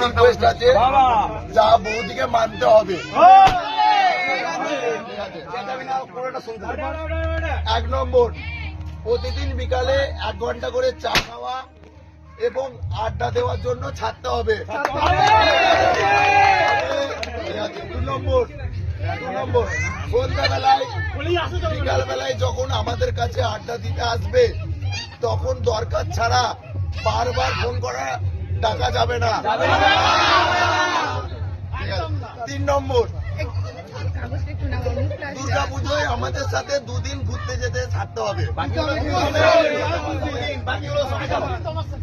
Request আছে, যা বৌদিকে মানতে হবে। 1 নম্বর, প্রতিদিন বিকালে 1 ঘন্টা করে চা খাওয়া এবং আড্ডা দেওয়ার জন্য ছাড়তে হবে। 2 নম্বর, সন্ধ্যাবেলায় বিকাল বেলায় যখন আমাদের কাছে আড্ডা দিতে আসবে তখন দরকার ছাড়া বারবার ফোন করা ডাকা যাবে না। 3 নম্বর, দুর্গা পুজোয় আমাদের সাথে 2 দিন ঘুরতে যেতে ছাড়তে হবে।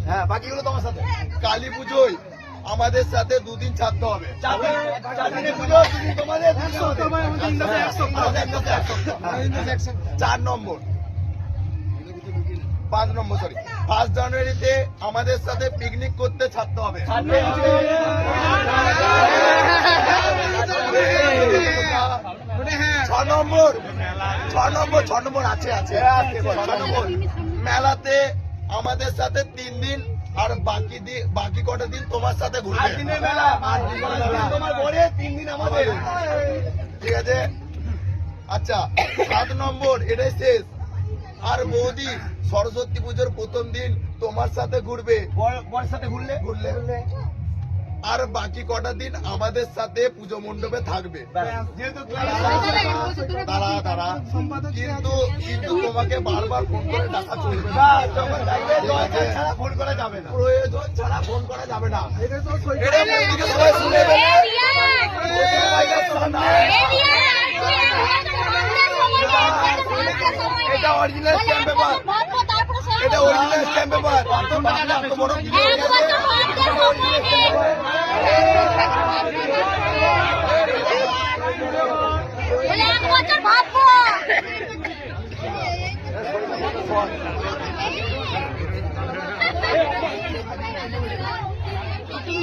হ্যাঁ, বাকিগুলো তোমার সাথে। কালী পুজোয় আমাদের সাথে 2 দিন ছাড়তে হবে। 4 নম্বর, 5 নম্বর, 1 জানুয়ারিতে আমাদের সাথে পিকনিক করতে ছাড়তে হবে। 6 নম্বর আছে 6 নম্বর, মেলাতে আমাদের সাথে 3 দিন আর বাকি কটা দিন তোমার সাথে ঘুরবে। 8 দিনের মেলা, 8 তোমার পরে 3 দিন আমাদের, ঠিক আছে? আচ্ছা, 7 নম্বর, এটাই শেষ। আর বৌদি সরস্বতী পুজোর প্রথম দিন তোমার সাথে ঘুরবে, বরের সাথে ঘুরলে আর বাকি কটা দিন আমাদের সাথে পুজো মণ্ডপে থাকবে। তারা কিন্তু তোমাকে বারবার ফোন করে ডাকা চলবে না, ফোন করা যাবে না, প্রয়োজন ছাড়া ফোন করা যাবে না। এটা অরিজিনাল স্ট্যাম্প পেপার, এটা অরিজিনাল স্ট্যাম্প পেপার।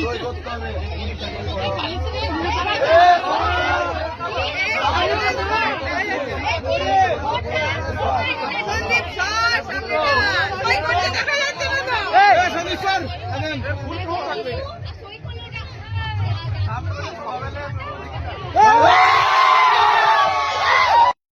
বড় করতে হবে।